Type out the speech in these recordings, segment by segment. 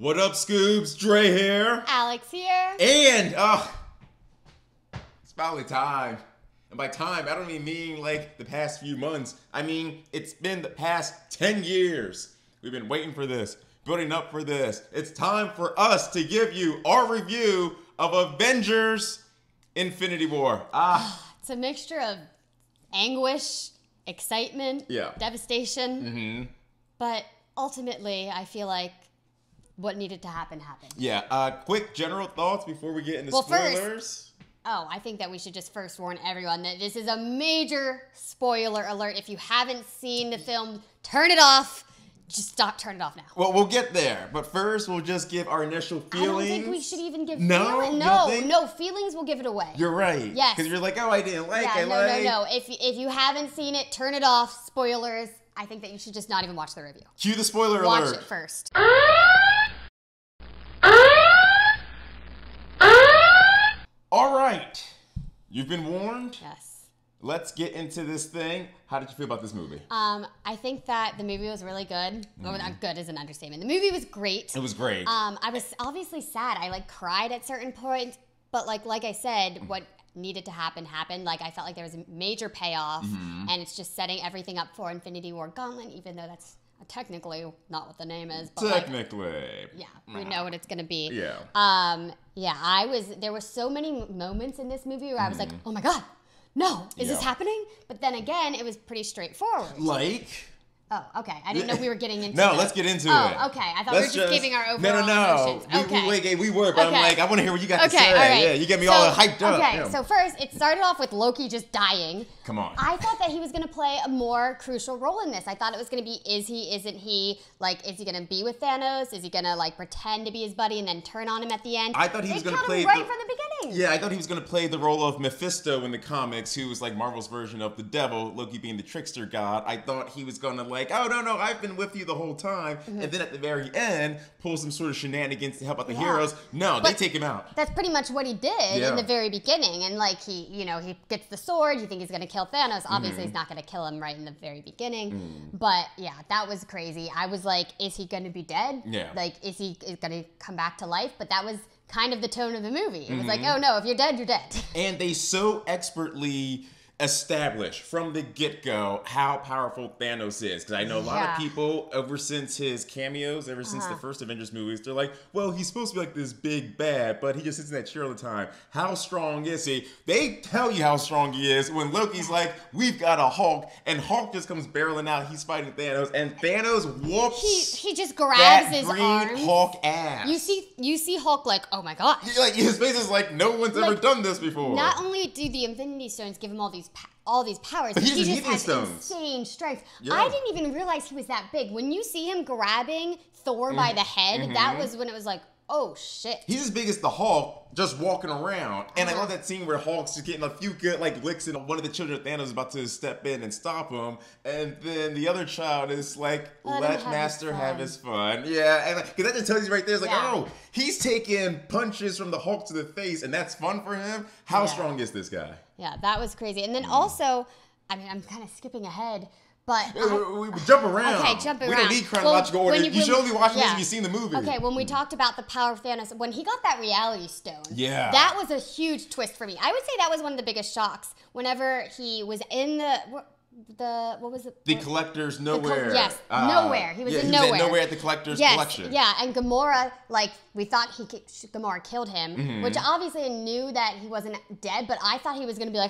What up, Scoobs? Dre here. Alex here. And, it's finally time. And by time, I don't even mean like the past few months. I mean, it's been the past 10 years. We've been waiting for this, building up for this. It's time for us to give you our review of Avengers Infinity War. It's a mixture of anguish, excitement, devastation. But ultimately, I feel like what needed to happen happened. Yeah, quick general thoughts before we get into spoilers. First, I think that we should just first warn everyone that this is a major spoiler alert. If you haven't seen the film, turn it off. Just turn it off now. Well, we'll get there. But first, we'll just give our initial feelings. I don't think we should even give feelings. No, feelings will give it away. You're right. Yes. Because you're like, oh, I didn't like it. No. If you haven't seen it, turn it off. Spoilers. I think that you should just not even watch the review. Cue the spoiler alert. Watch it first. All right. You've been warned. Yes. Let's get into this thing. How did you feel about this movie? I think that the movie was really good. Well, good is an understatement. The movie was great. It was great. I was obviously sad. I cried at certain points, but like I said, what needed to happen happened. I felt like there was a major payoff, and it's just setting everything up for Infinity War Gauntlet, even though that's technically not what the name is. But technically. we know what it's gonna be. Yeah. There were so many moments in this movie where I was like, oh my God, no, is this happening? But then again, it was pretty straightforward. Like? Oh, okay. I didn't know we were getting into No, let's get into it. Oh, okay. I thought we were just giving our overall emotions. Okay. We were, but I'm like, I want to hear what you got to say. All right. Yeah, you get me all hyped up. Okay, so first, it started off with Loki just dying. Come on. I thought that he was going to play a more crucial role in this. I thought it was going to be, is he, isn't he? Is he going to be with Thanos? Is he going to, pretend to be his buddy and then turn on him at the end? I thought he was going to play right from the beginning. Yeah, I thought he was going to play the role of Mephisto in the comics, who was Marvel's version of the devil, Loki being the trickster god. I thought he was going to oh, no, I've been with you the whole time. And then at the very end, pull some sort of shenanigans to help out the heroes. No, they take him out. That's pretty much what he did in the very beginning. And he gets the sword. You think he's going to kill Thanos. Obviously, he's not going to kill him right in the very beginning. But yeah, that was crazy. I was like, is he going to be dead? Yeah. Is he going to come back to life? But that was kind of the tone of the movie. It was like, oh no, if you're dead, you're dead. And they so expertly established from the get-go how powerful Thanos is. Because I know a lot of people, ever since his cameos, ever since the first Avengers movies, they're like, well, he's supposed to be this big bad, but he just sits in that chair all the time. How strong is he? They tell you how strong he is when Loki's like, we've got a Hulk, and Hulk just comes barreling out. He's fighting Thanos, and Thanos whoops. He just grabs his green arms. Hulk ass. You see Hulk oh my God. His face is no one's ever done this before. Not only do the Infinity Stones give him all these powers, but he just has stones. Insane strength. Yeah. I didn't even realize he was that big. When you see him grabbing Thor by the head, that was when it was oh shit. He's as big as the Hulk, just walking around. And I love that scene where Hulk's just getting a few good licks, and one of the children of Thanos is about to step in and stop him. And then the other child is let Master have his fun. Yeah, and because that just tells you right there, oh, he's taking punches from the Hulk to the face, and that's fun for him. How strong is this guy? Yeah, that was crazy. And then also, I mean, I'm kind of skipping ahead. But we jump around. Okay, jump around. We don't need chronological order. You should only watch this if you've seen the movie. Okay, when we talked about the power of Thanos, when he got that reality stone, that was a huge twist for me. I would say that was one of the biggest shocks. Whenever he was in what was it? The Collector's Nowhere. Yes, Nowhere. He was in Nowhere. Nowhere at the Collector's Collection. Yeah, and Gamora, we thought Gamora killed him, which obviously I knew that he wasn't dead, but I thought he was going to be I'm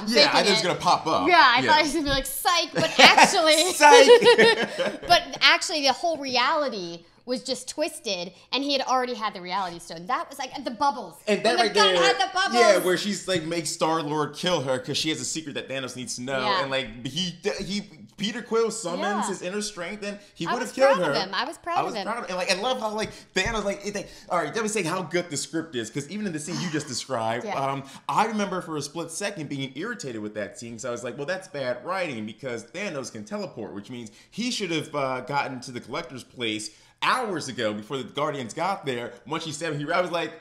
faking I thought he was going to pop up. Yeah, I thought he was going to be psych, but actually... Psych! But actually, the whole reality was just twisted, and he had already had the reality stone. That was the bubbles. And that right there, had the bubbles. Yeah, where she's makes Star-Lord kill her because she has a secret that Thanos needs to know. Yeah. And Peter Quill summons his inner strength, and he would have killed her. I was proud of him. And I love how Thanos all right, let me say how good the script is, because even in the scene you just described, I remember for a split second being irritated with that scene, because I was like, well, that's bad writing, because Thanos can teleport, which means he should have gotten to the Collector's place hours ago before the Guardians got there. Once she said I was like,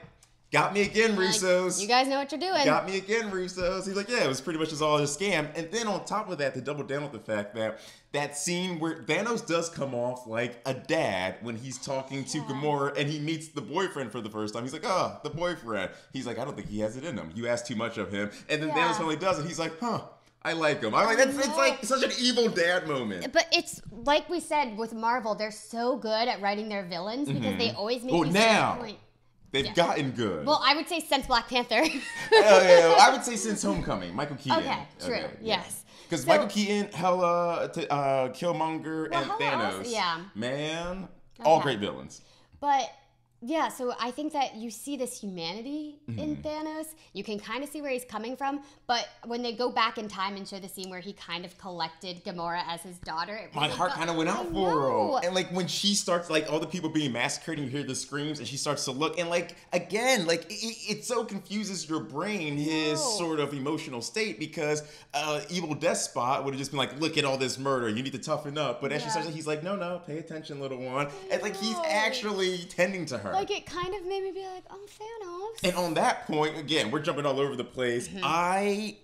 Got me again, Russos. You guys know what you're doing. Got me again, Russos. He's like, yeah, it was pretty much just all a scam. And then on top of that, to double down with the fact that that scene where Thanos does come off like a dad when he's talking to Gamora and he meets the boyfriend for the first time. He's like, oh, the boyfriend. He's like, I don't think he has it in him. You ask too much of him. And then Thanos finally does it. He's like, huh. I like him. I'm like, it's like such an evil dad moment. But it's like we said with Marvel, they're so good at writing their villains because they always make you see a point. They've gotten good. Well, I would say since Black Panther. I would say since Homecoming, Michael Keaton. Okay, true. Yes. Because Michael Keaton, Hela, Killmonger, and Thanos. Yeah. Man, all great villains. But yeah, so I think that you see this humanity in Thanos. You can kind of see where he's coming from. But when they go back in time and show the scene where he kind of collected Gamora as his daughter, my heart kind of went out for her. And like when she starts, like all the people being massacred and you hear the screams and she starts to look. And like, again, like it so confuses your brain, his sort of emotional state, because evil despot would have just been like, look at all this murder. You need to toughen up. But as she starts, he's like, no, pay attention, little one. And like he's actually tending to her. Like it kind of made me be like, oh, Thanos. And on that point, again, we're jumping all over the place. I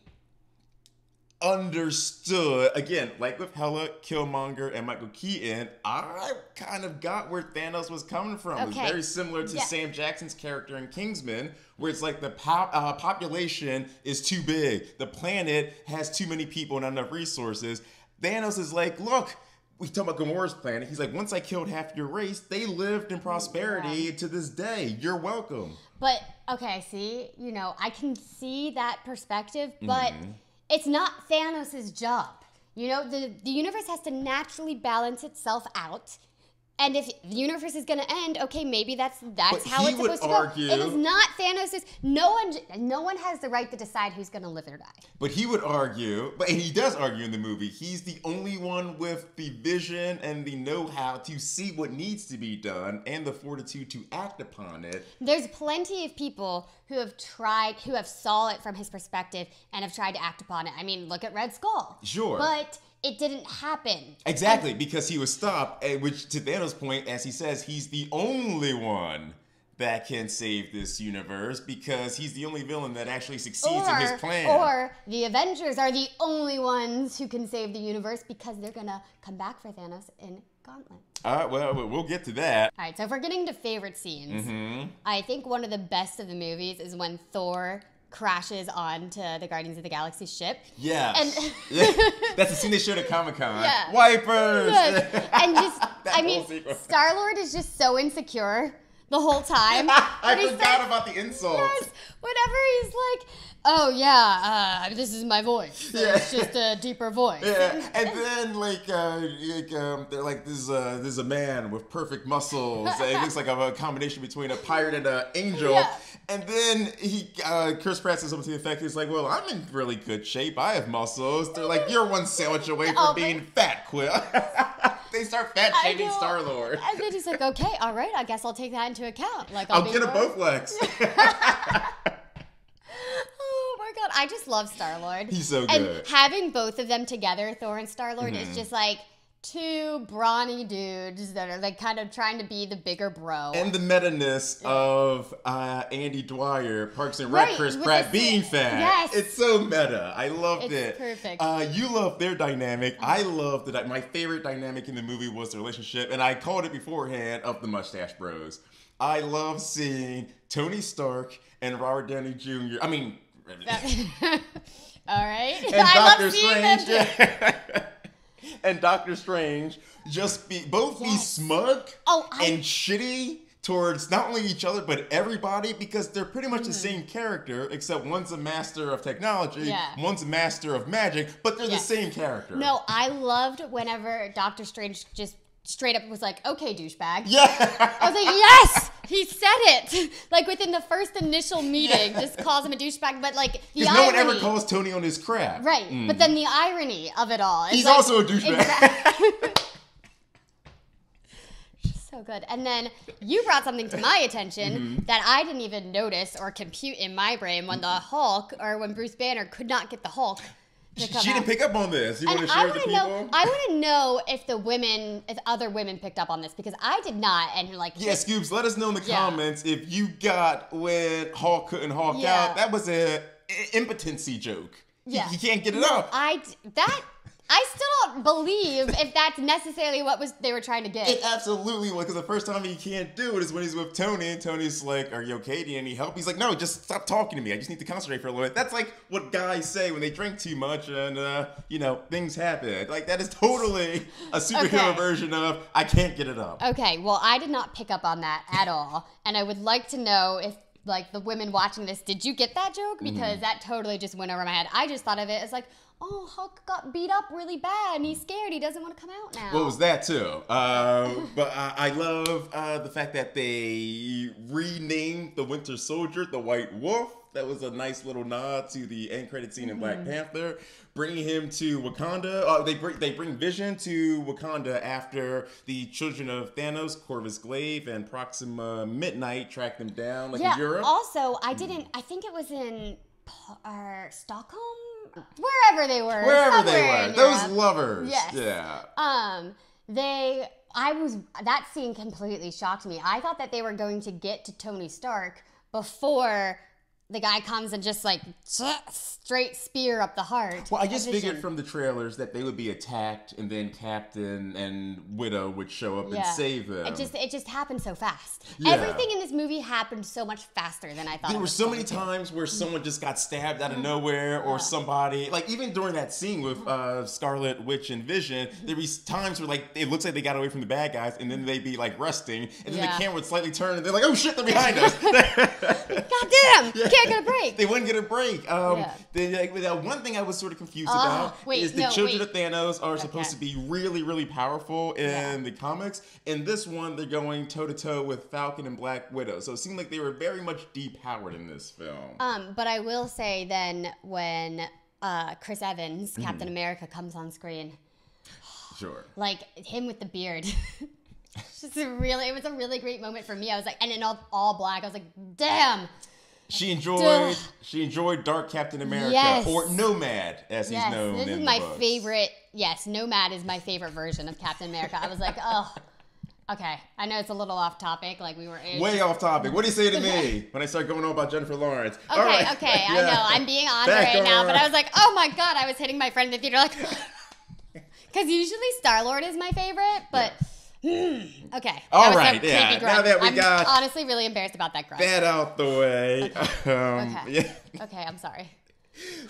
understood, again, like with Hela, Killmonger, and Michael Keaton, I kind of got where Thanos was coming from. It was very similar to Sam Jackson's character in Kingsman, where it's like the population is too big. The planet has too many people and not enough resources. Thanos is like, look, we talk about Gamora's planet. He's like, once I killed half your race, they lived in prosperity to this day. You're welcome. But, okay, see, I can see that perspective, but it's not Thanos' job. The universe has to naturally balance itself out. And if the universe is going to end, okay, maybe that's how it's supposed to go. It is not Thanos'. No one has the right to decide who's going to live or die. But he would argue, and he does argue in the movie, he's the only one with the vision and the know-how to see what needs to be done and the fortitude to act upon it. There's plenty of people who have saw it from his perspective and have tried to act upon it. I mean, look at Red Skull. Sure. But it didn't happen. Exactly, because he was stopped, which to Thanos' point, as he says, he's the only one that can save this universe because he's the only villain that actually succeeds in his plan. Or the Avengers are the only ones who can save the universe because they're going to come back for Thanos in Gauntlet. All right, well, we'll get to that. All right, so if we're getting to favorite scenes, I think one of the best of the movies is when Thor crashes onto the Guardians of the Galaxy ship. Yes. And that's the scene they showed at Comic-Con. Yeah. Wipers! Yes. And just, Star-Lord is just so insecure the whole time. I forgot about the insult. Yes. Whenever he's like, oh yeah, this is my voice. So it's just a deeper voice. Yeah. And then they're like, this is a man with perfect muscles. And it looks like a combination between a pirate and an angel. Yeah. And then Chris Pratt says something to the effect, he's like, well, I'm in really good shape. I have muscles. They're like, you're one sandwich away from being fat, Quill. They start fat shaming Star-Lord. And then he's like, okay, all right, I guess I'll take that into account. Like I'll get a Bowflex. Oh my God, I just love Star-Lord. He's so good. And having both of them together, Thor and Star-Lord, is just like two brawny dudes that are like kind of trying to be the bigger bro. And the meta-ness of Andy Dwyer, Parks and Rec, Chris Pratt being fat. Yes. It's so meta. I loved it. It's perfect. You love their dynamic. I loved that. My favorite dynamic in the movie was the relationship, and I called it beforehand, of the Mustache Bros. I love seeing Tony Stark and Robert Downey Jr. I mean... All right. And Doctor Strange. And Doctor Strange just be smug and shitty towards not only each other but everybody, because they're pretty much the same character, except one's a master of technology, one's a master of magic, but they're the same character. No, I loved whenever Doctor Strange just straight up was like, okay, douchebag. Yeah. I was like, yes, he said it. Like within the first initial meeting, just calls him a douchebag. But like the irony. No one ever calls Tony on his crap. Right. But then the irony of it all. He's like, also a douchebag. So good. And then you brought something to my attention that I didn't even notice or compute in my brain when the Hulk, or when Bruce Banner could not get the Hulk She didn't pick up on this. You want to share with the people? I want to know if other women picked up on this, because I did not. And like, yeah, Scoobs, let us know in the comments if you got when Hulk couldn't Hulk out. That was a impotency joke. Yeah, he can't get it up. I still don't believe if that's necessarily what they were trying to get. It absolutely was, because the first time he can't do it is when he's with Tony, and Tony's like, "Are you okay? Do you need any help?" He's like, "No, just stop talking to me. I just need to concentrate for a little bit." That's like what guys say when they drink too much and, things happen. Like, that is totally a superhero version of, I can't get it up. Okay, well, I did not pick up on that at all, and I would like to know if, like, the women watching this, did you get that joke? Because that totally just went over my head. I just thought of it as like, oh, Hulk got beat up really bad and he's scared. He doesn't want to come out now. Well, it was that too. But I love the fact that they renamed the Winter Soldier the White Wolf. That was a nice little nod to the end credit scene in Black Panther. Bringing him to Wakanda. They bring Vision to Wakanda after the children of Thanos, Corvus Glaive, and Proxima Midnight tracked them down, in Europe. Also, I think it was in Stockholm? Wherever they were. Those lovers. Yes. Yeah. That scene completely shocked me. I thought that they were going to get to Tony Stark before the guy comes and just like straight spear up the heart. Well, I just figured from the trailers that they would be attacked and then Captain and Widow would show up and save them. It just happened so fast. Yeah. Everything in this movie happened so much faster than I thought. There were so many times where someone just got stabbed out of nowhere, or somebody, like even during that scene with Scarlet Witch and Vision, there was times where like it looks like they got away from the bad guys, and then they'd be like resting, and then the camera would slightly turn, and they're like, "Oh shit, they're behind us!" God damn! Can't get a break. They wouldn't get a break. One thing I was sort of confused about is the children of Thanos are supposed to be really, really powerful in the comics. In this one, they're going toe-to-toe with Falcon and Black Widow. So it seemed like they were very much depowered in this film. But I will say then when Chris Evans, Captain America, comes on screen. Sure. Like, him with the beard. It was a really great moment for me. I was like, and in all black, I was like, damn. She enjoyed Dark Captain America, or Nomad, as he's known. This is my favorite. Yes, Nomad is my favorite version of Captain America. I was like, oh, okay. I know it's a little off topic, like we were way off topic. What do you say to me when I start going on about Jennifer Lawrence? Okay, okay, I know I'm being on right now, but I was like, oh my god, I was hitting my friend in the theater like, because usually Star-Lord is my favorite, but. Okay. All right. Yeah. Now that I'm honestly really embarrassed about that grunt. That out the way. Okay. I'm sorry.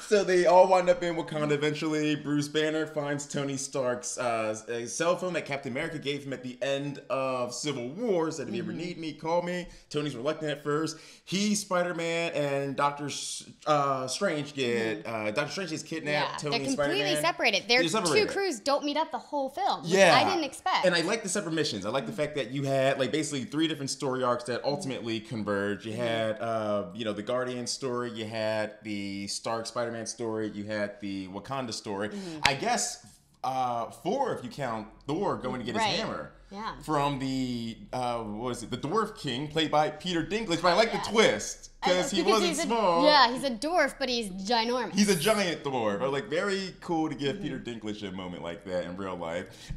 So they all wind up in Wakanda eventually. Bruce Banner finds Tony Stark's cell phone that Captain America gave him at the end of Civil War. Said, if you ever need me, call me. Tony's reluctant at first. He, Spider-Man, and Doctor Strange get... Doctor Strange gets kidnapped. Tony and Spider-Man. They're completely separated. Their two crews don't meet up the whole film. Which I didn't expect. And I like the separate missions. I like the fact that you had like basically 3 different story arcs that ultimately converge. You had the Guardian story. You had the Stark Spider-Man story. You had the Wakanda story. I guess 4 if you count Thor going to get his hammer. Yeah. From the the Dwarf King, played by Peter Dinklage. But I like the twist because he wasn't small. Yeah, he's a dwarf, but he's ginormous. He's a giant dwarf. Like, very cool to give Peter Dinklage a moment like that in real life.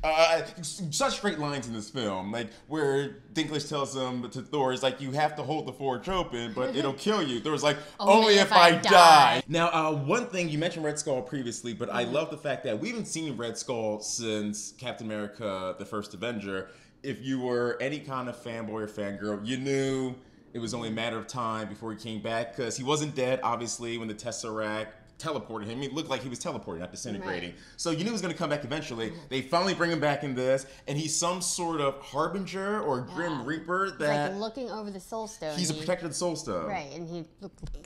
Such great lines in this film, like where Dinklage tells him to Thor, "Is like, you have to hold the forge open, but it'll kill you." Thor's like, "Only if I die." Now, one thing you mentioned Red Skull previously, but I love the fact that we haven't seen Red Skull since Captain America: The First Avenger. If you were any kind of fanboy or fangirl, you knew it was only a matter of time before he came back, because he wasn't dead, obviously, when the Tesseract teleported him. It looked like he was teleporting, not disintegrating. Right. So you knew he was going to come back eventually. They finally bring him back in this, and he's some sort of harbinger or grim reaper that... Like looking over the Soul Stone. He's a protector of the Soul Stone. Right, and he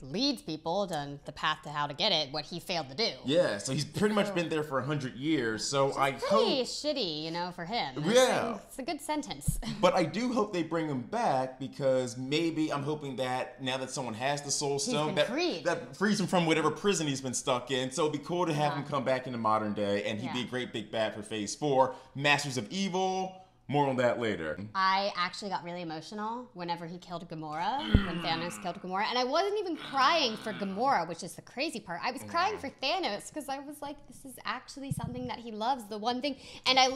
leads people down the path to how to get it, what he failed to do. Yeah, so he's pretty much been there for 100 years, so I hope... Pretty shitty, for him. Yeah. It's a good sentence. But I do hope they bring him back, because maybe I'm hoping that now that someone has the Soul Stone, that frees him from whatever prison he's been stuck in. So it'd be cool to have him come back in the modern day, and he'd be a great big bad for Phase 4. Masters of Evil, More on that later. I actually got really emotional whenever he killed Gamora, when Thanos killed Gamora. And I wasn't even crying for Gamora, which is the crazy part. I was crying for Thanos because I was like, this is actually something that he loves, the one thing. And I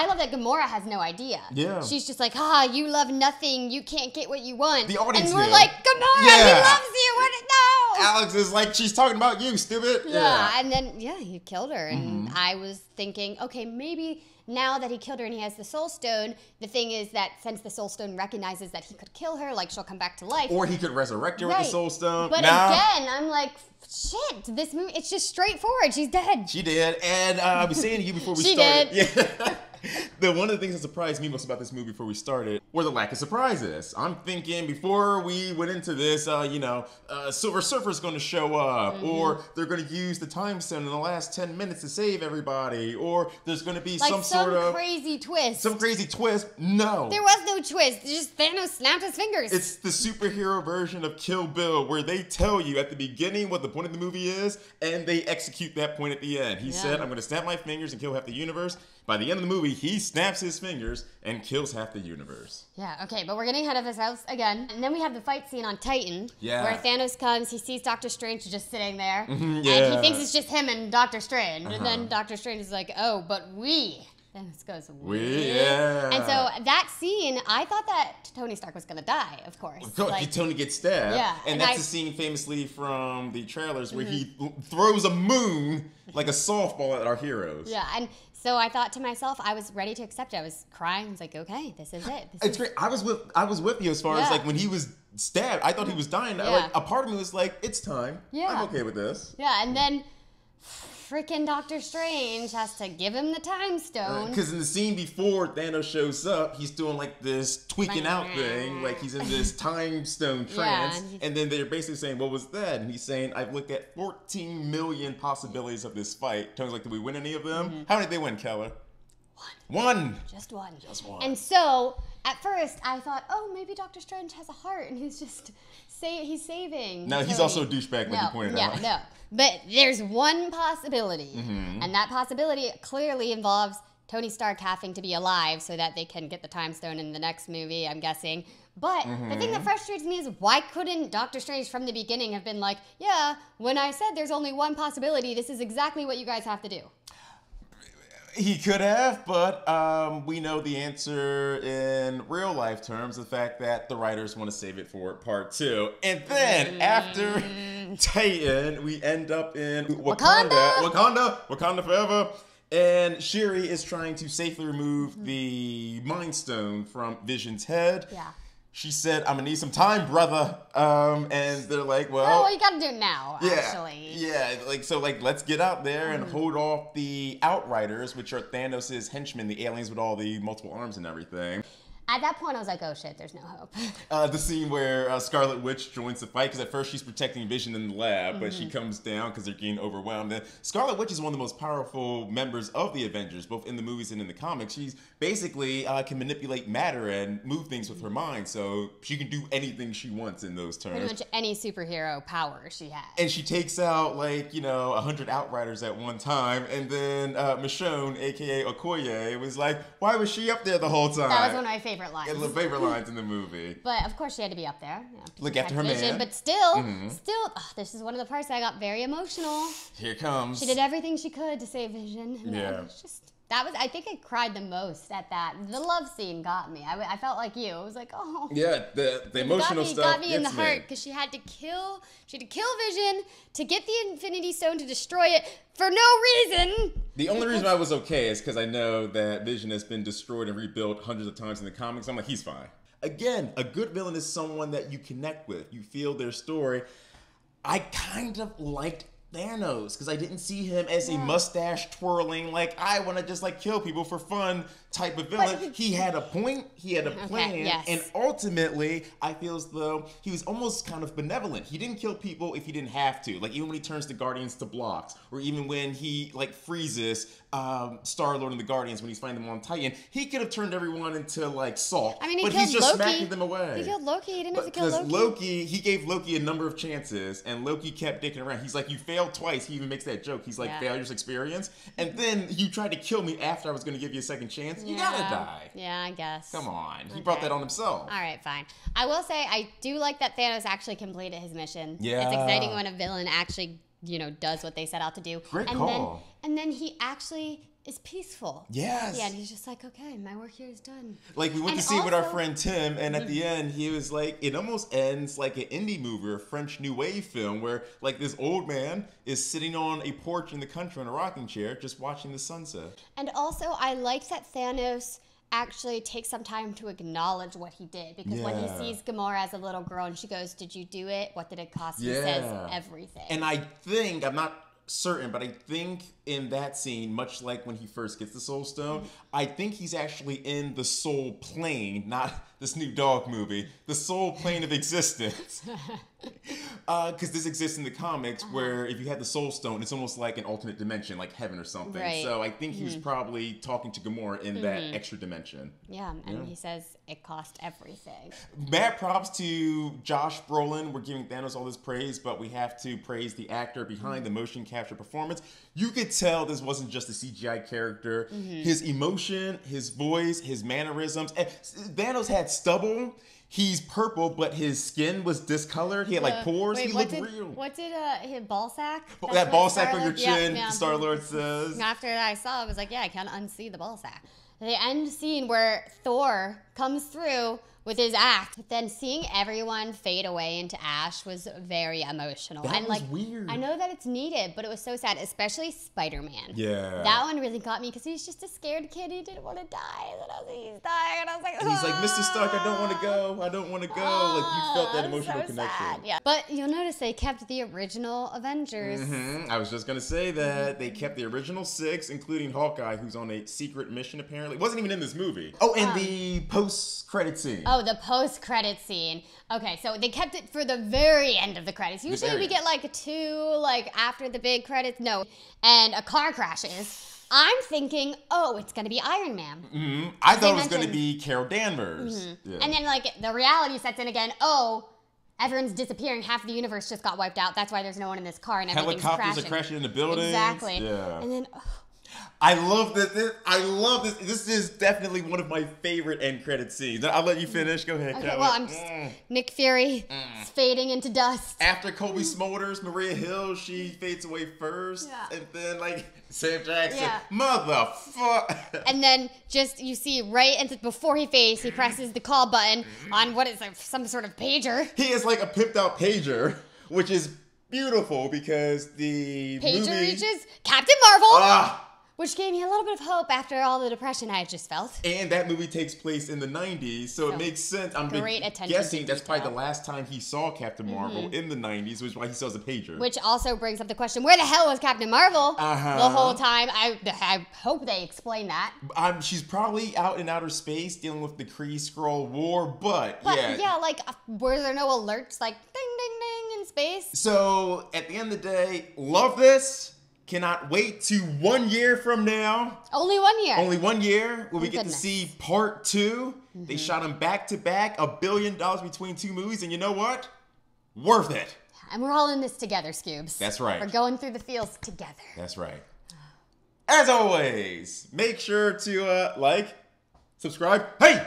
love that Gamora has no idea. Yeah. She's just like, you love nothing. You can't get what you want. The audience And we're knew. like, Gamora, he loves you. No. Alex is like, she's talking about you, stupid. Yeah. And then, he killed her. And I was thinking, okay, maybe now that he killed her and he has the Soul Stone, the thing is that since the Soul Stone recognizes that he could kill her, like she'll come back to life. Or he could resurrect her with the Soul Stone. But again, I'm like, shit, this movie, it's just straightforward. She's dead. She did. And I was saying to you before we she started. Did. Yeah. One of the things that surprised me most about this movie before we started were the lack of surprises. I'm thinking before we went into this, Silver Surfer's going to show up, or they're going to use the time stone in the last 10 minutes to save everybody, or there's going to be like some sort of crazy twist. Some crazy twist. No. There was no twist. Just Thanos snapped his fingers. It's the superhero version of Kill Bill, where they tell you at the beginning what the point of the movie is, and they execute that point at the end. He said, I'm going to snap my fingers and kill half the universe. By the end of the movie, he snaps his fingers and kills half the universe. Yeah, okay, but we're getting ahead of ourselves again. And then we have the fight scene on Titan, where Thanos comes, he sees Doctor Strange just sitting there, and he thinks it's just him and Doctor Strange. And then Doctor Strange is like, oh, but we. Thanos goes, we? Yeah. And so that scene, I thought that Tony Stark was going to die, of course. Tony gets stabbed. Yeah. And that's the scene famously from the trailers where he throws a moon like a softball at our heroes. Yeah, and so I thought to myself, I was ready to accept it. I was crying. I was like, okay, this is it. It's great. I was with you as far as like when he was stabbed. I thought he was dying. Yeah. Like a part of me was like, it's time. Yeah. I'm okay with this. Yeah, and then freaking Doctor Strange has to give him the time stone. Because in the scene before Thanos shows up, he's doing like this tweaking out thing, like he's in this time stone trance. And then they're basically saying, what was that? And he's saying, I've looked at 14 million possibilities of this fight. Tony's like, did we win any of them? How many did they win, Keller? One. Just one. Just one. And so, at first, I thought, oh, maybe Doctor Strange has a heart and he's just he's saving. No, he's also a douchebag, like you pointed out. No. But there's one possibility, and that possibility clearly involves Tony Stark having to be alive so that they can get the time stone in the next movie, I'm guessing. But the thing that frustrates me is, why couldn't Doctor Strange from the beginning have been like, yeah, when I said there's only one possibility, this is exactly what you guys have to do? He could have, but we know the answer in real life terms, the fact that the writers want to save it for part 2. And then after Titan, we end up in Wakanda forever. And Shuri is trying to safely remove the Mind Stone from Vision's head. Yeah. She said, I'm going to need some time, brother. And they're like, well, you got to do it now, actually. Yeah, let's get out there and hold off the Outriders, which are Thanos' henchmen, the aliens with all the multiple arms and everything. At that point, I was like, oh shit, there's no hope. The scene where Scarlet Witch joins the fight, because at first she's protecting Vision in the lab, but she comes down because they're getting overwhelmed. And Scarlet Witch is one of the most powerful members of the Avengers, both in the movies and in the comics. She's basically can manipulate matter and move things with her mind, so she can do anything she wants in those terms. Pretty much any superhero power she has. And she takes out 100 Outriders at one time, and then Michonne, aka Okoye, was like, why was she up there the whole time? That was one of my favorite lines. The favorite lines in the movie. But of course she had to be up there. Look after her man. But still, this is one of the parts that I got very emotional. Here comes. She did everything she could to save Vision. Yeah. I think I cried the most at that. The love scene got me. I felt like you. I was like, oh. Yeah, the emotional stuff got me in the heart because she had to kill Vision to get the Infinity Stone to destroy it for no reason. The only reason I was okay is because I know that Vision has been destroyed and rebuilt hundreds of times in the comics. I'm like, he's fine. Again, a good villain is someone that you connect with. You feel their story. I kind of liked Thanos because I didn't see him as a mustache twirling, I want to just kill people for fun type of villain. He had a point, he had a plan, and ultimately I feel as though he was almost kind of benevolent. He didn't kill people if he didn't have to. Even when he turns the Guardians to blocks, or even when he freezes Star-Lord and the Guardians when he's fighting them on Titan, he could have turned everyone into salt. I mean, but he's just smacking them away. He killed Loki. He didn't have to kill Loki. He gave Loki a number of chances, and Loki kept dicking around. He's like, you failed failed twice. He even makes that joke. He's like, failure's experience. And then you tried to kill me after I was going to give you a second chance. You gotta die. Yeah, I guess. Come on. He brought that on himself. All right, fine. I will say I do like that Thanos actually completed his mission. Yeah. It's exciting when a villain actually, does what they set out to do. Great call. And then he actually is peaceful. Yes. Yeah, and he's just like, okay, my work here is done. Like, we went to see it with our friend Tim, and at the end, he was like, it almost ends like an indie movie or a French New Wave film where, like, this old man is sitting on a porch in the country on a rocking chair just watching the sunset. And also, I liked that Thanos actually takes some time to acknowledge what he did, because when he sees Gamora as a little girl and she goes, did you do it? What did it cost? He says everything. And I think, I'm not certain, but I think in that scene, much like when he first gets the Soul Stone, I think he's actually in the Soul Plane, not this new dog movie, the Soul Plane of existence. Because this exists in the comics where if you had the Soul Stone, it's almost like an alternate dimension, like heaven or something. Right. So I think he was probably talking to Gamora in that extra dimension. Yeah, and he says it cost everything. Mad props to Josh Brolin. We're giving Thanos all this praise, but we have to praise the actor behind the motion capture performance. You could tell this wasn't just a CGI character. His emotion, his voice, his mannerisms. And Thanos had stubble. He's purple, but his skin was discolored. He had like pores. He looked real. What did his ball sack? That ball sack on your Star-Lord- chin, Star-Lord says. After that I saw it, I was like, yeah, I can't unsee the ball sack. The end scene where Thor comes through with his axe, but then seeing everyone fade away into ash was very emotional. That was weird. I know that it's needed, but it was so sad, especially Spider-Man. Yeah. That one really got me because he's just a scared kid. He didn't want to die. And then I was like, he's dying. And I was like, and he's like, Mr. Stark, I don't want to go. I don't want to go. Like, you felt that emotional so connection. Sad. Yeah. But you'll notice they kept the original Avengers. I was just going to say that they kept the original 6, including Hawkeye, who's on a secret mission, apparently. Wasn't even in this movie. Oh, and the post-credit scene. Oh, the post-credit scene. Okay, so they kept it for the very end of the credits. Usually we get like 2, like after the big credits. No. And a car crashes. I'm thinking, oh, it's going to be Iron Man. I thought it was going to be Carol Danvers. Yeah. And then like the reality sets in again. Oh, everyone's disappearing. Half of the universe just got wiped out. That's why there's no one in this car and everything's Helicopters are crashing into buildings. Exactly. Yeah. And then... I love this. I love this. This is definitely one of my favorite end credit scenes. I'll let you finish. Go ahead, Okay, Kelly. well, I'm just, Nick Fury is fading into dust. After Kobe smolders, Maria Hill, she fades away first. Yeah. And then, like, Sam Jackson, Yeah. motherfucker. And then just, you see right before he fades, he presses the call button on what is some sort of pager. He is like a pimped out pager, which is beautiful because the Pager movie... reaches Captain Marvel. Ah! Which gave me a little bit of hope after all the depression I had just felt. And that movie takes place in the 90s, so it makes sense. I'm guessing that's probably the last time he saw Captain Marvel in the 90s, which is why he saw the pager. Which also brings up the question, where the hell was Captain Marvel the whole time? I hope they explain that. She's probably out in outer space dealing with the Kree-Skrull War, but yeah. Yeah, like, were there no alerts like ding, ding, ding in space? So, at the end of the day, love this. Cannot wait to 1 year from now. Only 1 year. Only 1 year when we get goodness. to see part 2. They shot them back to back, $1 billion between 2 movies, and you know what? Worth it. And we're all in this together, Scoobs. That's right. We're going through the fields together. That's right. As always, make sure to like, subscribe. Hey!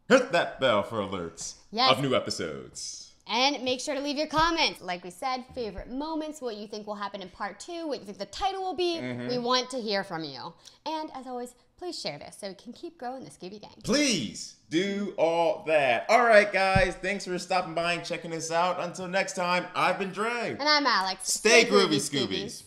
Hit that bell for alerts of new episodes. And make sure to leave your comments. Like we said, favorite moments, what you think will happen in part 2, what you think the title will be. We want to hear from you. And as always, please share this so we can keep growing the Scooby Gang. Please do all that. All right, guys. Thanks for stopping by and checking us out. Until next time, I've been Dre. And I'm Alex. Stay groovy, Scoobies.